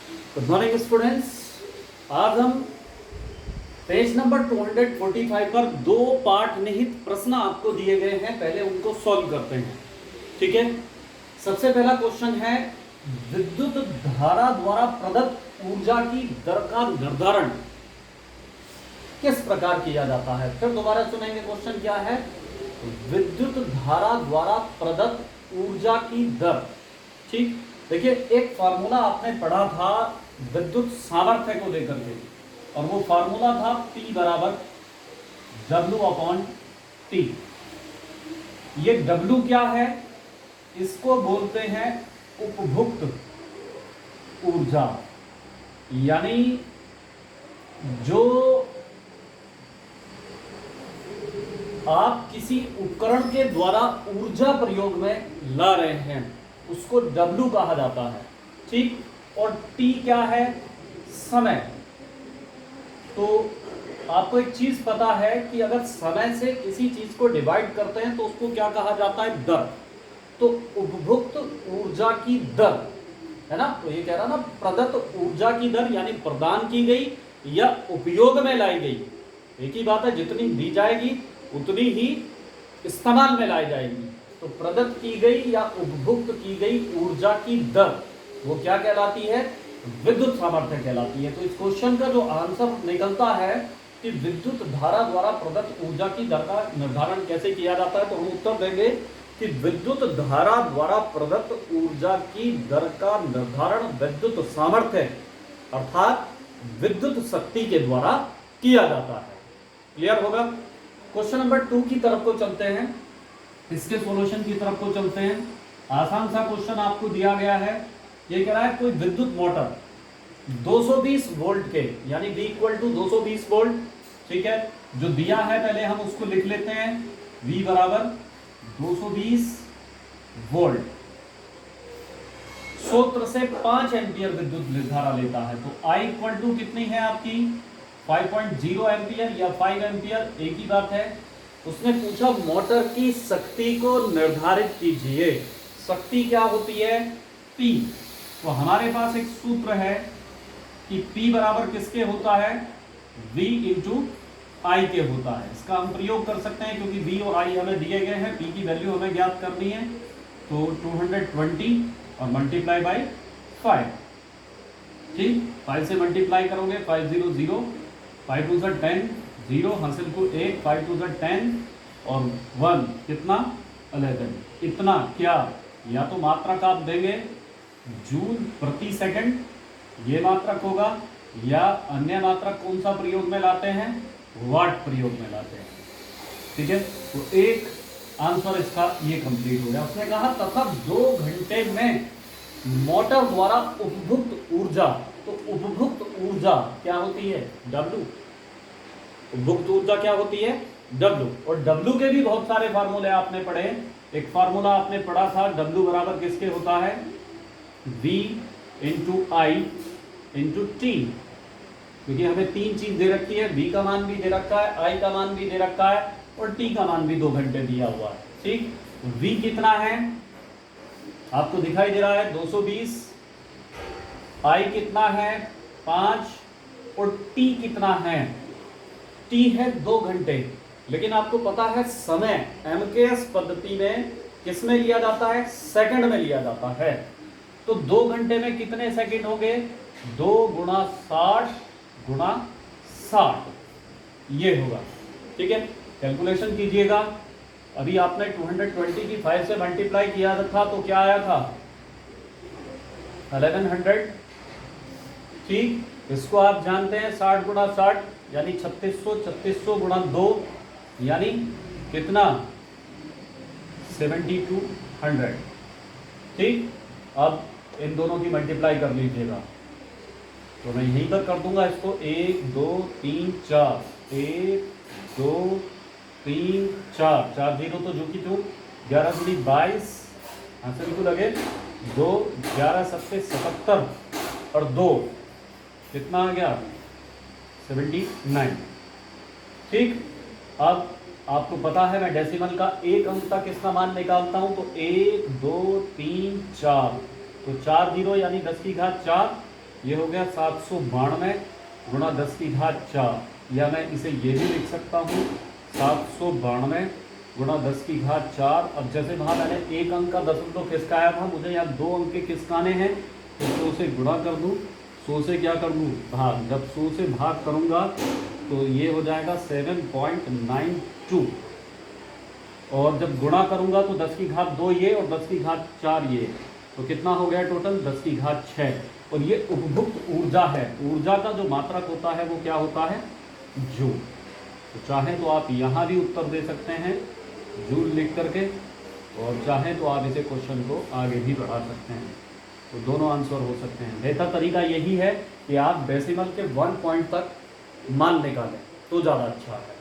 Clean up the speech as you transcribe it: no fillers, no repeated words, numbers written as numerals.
Good morning students. आज हम page number 245 पर दो पाठ निहित प्रश्न आपको दिए गए हैं, पहले उनको सॉल्व करते हैं। ठीक है, सबसे पहला क्वेश्चन है विद्युत धारा द्वारा प्रदत्त ऊर्जा की दर का निर्धारण किस प्रकार किया जाता है। फिर दोबारा सुनेंगे क्वेश्चन क्या है। विद्युत धारा द्वारा प्रदत्त ऊर्जा की दर। ठीक, देखिए एक फार्मूला आपने पढ़ा था विद्युत सामर्थ्य को लेकर के, और वो फार्मूला था P बराबर W/T। ये W क्या है? इसको बोलते हैं उपभुक्त ऊर्जा, यानी जो आप किसी उपकरण के द्वारा ऊर्जा प्रयोग में ला रहे हैं उसको W कहा जाता है। ठीक, और T क्या है? समय। तो आपको एक चीज पता है कि अगर समय से किसी चीज को डिवाइड करते हैं तो उसको क्या कहा जाता है? दर। तो उपभुक्त ऊर्जा की दर है ना, तो ये कह रहा ना प्रदत्त ऊर्जा की दर, यानी प्रदान की गई या उपयोग में लाई गई, एक ही बात है। जितनी दी जाएगी उतनी ही इस्तेमाल में लाई जाएगी। तो प्रदत्त की गई या उपभुक्त की गई ऊर्जा की दर वो क्या कहलाती है? विद्युत सामर्थ्य कहलाती है। तो इस क्वेश्चन का जो आंसर निकलता है कि विद्युत धारा द्वारा प्रदत्त ऊर्जा की दर का निर्धारण कैसे किया जाता है, तो हम उत्तर देंगे कि विद्युत धारा द्वारा प्रदत्त ऊर्जा की दर का निर्धारण विद्युत सामर्थ्य अर्थात विद्युत शक्ति के द्वारा किया जाता है। क्लियर होगा? क्वेश्चन नंबर 2 की तरफ को चलते हैं, इसके सॉल्यूशन की तरफ को चलते हैं। आसान सा क्वेश्चन आपको दिया गया है। ये कह रहा है कोई विद्युत मोटर 220 वोल्ट के, यानी V = 220 वोल्ट। ठीक है, जो दिया है पहले हम उसको लिख लेते हैं। V बराबर 220 वोल्ट सूत्र से 5 एम्पियर विद्युत धारा लेता है। तो I = कितनी है आपकी? 5.0 एम्पियर या 5 एम्पियर, एक ही बात है। उसने पूछा मोटर की शक्ति को निर्धारित कीजिए। शक्ति क्या होती है? P। तो हमारे पास एक सूत्र है कि P बराबर किसके होता है? V × I के होता है। इसका हम प्रयोग कर सकते हैं क्योंकि V और I हमें दिए गए हैं, P की वैल्यू हमें ज्ञात करनी है। तो 220 और मल्टीप्लाई बाई 5। ठीक, 5 से मल्टीप्लाई करोगे 5 0 0, 5 2 10, 0 हासिल को 1, 5 2 10 और 1 कितना? 11। इतना क्या? या तो मात्रक आप देंगे जूल प्रति सेकंड, ये मात्रक होगा, या अन्य मात्रक कौन सा प्रयोग में लाते हैं? वाट प्रयोग में लाते हैं। ठीक है, तो एक आंसर इसका ये कंप्लीट हो गया। उसने कहा तथा 2 घंटे में मोटर द्वारा उपभुक्त ऊर्जा। तो उपभुक्त ऊर्जा क्या होती है? W। उपभुक्त ऊर्जा क्या होती है? W। और W के भी बहुत सारे फार्मूले आपने पढ़े। एक फार्मूला आपने पढ़ा था W बराबर किसके होता है? V × I × T। क्योंकि हमें 3 चीज दे रखी है, V का मान भी दे रखा है, I का मान भी दे रखा है और T का मान भी 2 घंटे दिया हुआ है। ठीक, V कितना है आपको दिखाई दे रहा है? 220। I कितना है? 5। और T कितना है? T है 2 घंटे। लेकिन आपको पता है समय MKS पद्धति में किस में लिया जाता है? सेकंड में लिया जाता है। तो 2 घंटे में कितने सेकंड हो गए? 2 × 60 × 60 ये होगा। ठीक है, कैलकुलेशन कीजिएगा। अभी आपने 220 की 5 से मल्टीप्लाई किया था तो क्या आया था? 1100। ठीक, इसको आप जानते हैं 60 × 60 यानी 3600, 3600 × 2 यानी कितना? 7200। ठीक, अब इन दोनों की मल्टीप्लाई कर लीजिएगा। तो मैं यहीं पर कर दूंगा इसको। 1 2 3 4, 1 2 3 4, 4 0 तो जो कि जो 11 × 22 आंसर को लगे 2, 11 7 77 और 2 कितना आ गया? 79। ठीक, अब आपको पता है मैं डेसिमल का एक अंक तक इसका मान निकालता हूं। तो 1 2 3 4, तो 4 0 यानी 10 की घात 4 ये हो गया 792 गुणा 10 की घात 4, या मैं इसे ये भी लिख सकता हूँ 792 गुणा 10 की घात 4। अब जैसे वहाँ मैंने एक अंक का दशमलव किसका आया था, मुझे यहाँ 2 अंक के किसका आने हैं, तो 100 से गुणा कर दूँ, 100 से क्या कर दूँ भाग। जब 100 से भाग करूँगा तो ये हो जाएगा 7.92, और जब गुणा करूँगा तो 10 की घात 2 ये और 10 की घात 4 ये, तो कितना हो गया टोटल 10 की घात 6। और ये उपभुक्त ऊर्जा है, ऊर्जा का जो मात्रक होता है वो क्या होता है, जूल। तो चाहें तो आप यहाँ भी उत्तर दे सकते हैं जूल लिख करके, और चाहें तो आप इसे क्वेश्चन को आगे भी बढ़ा सकते हैं, तो दोनों आंसर हो सकते हैं। बेहतर तरीका यही है कि आप डेसिमल के 1 पॉइंट तक मान निकालें तो ज़्यादा अच्छा है।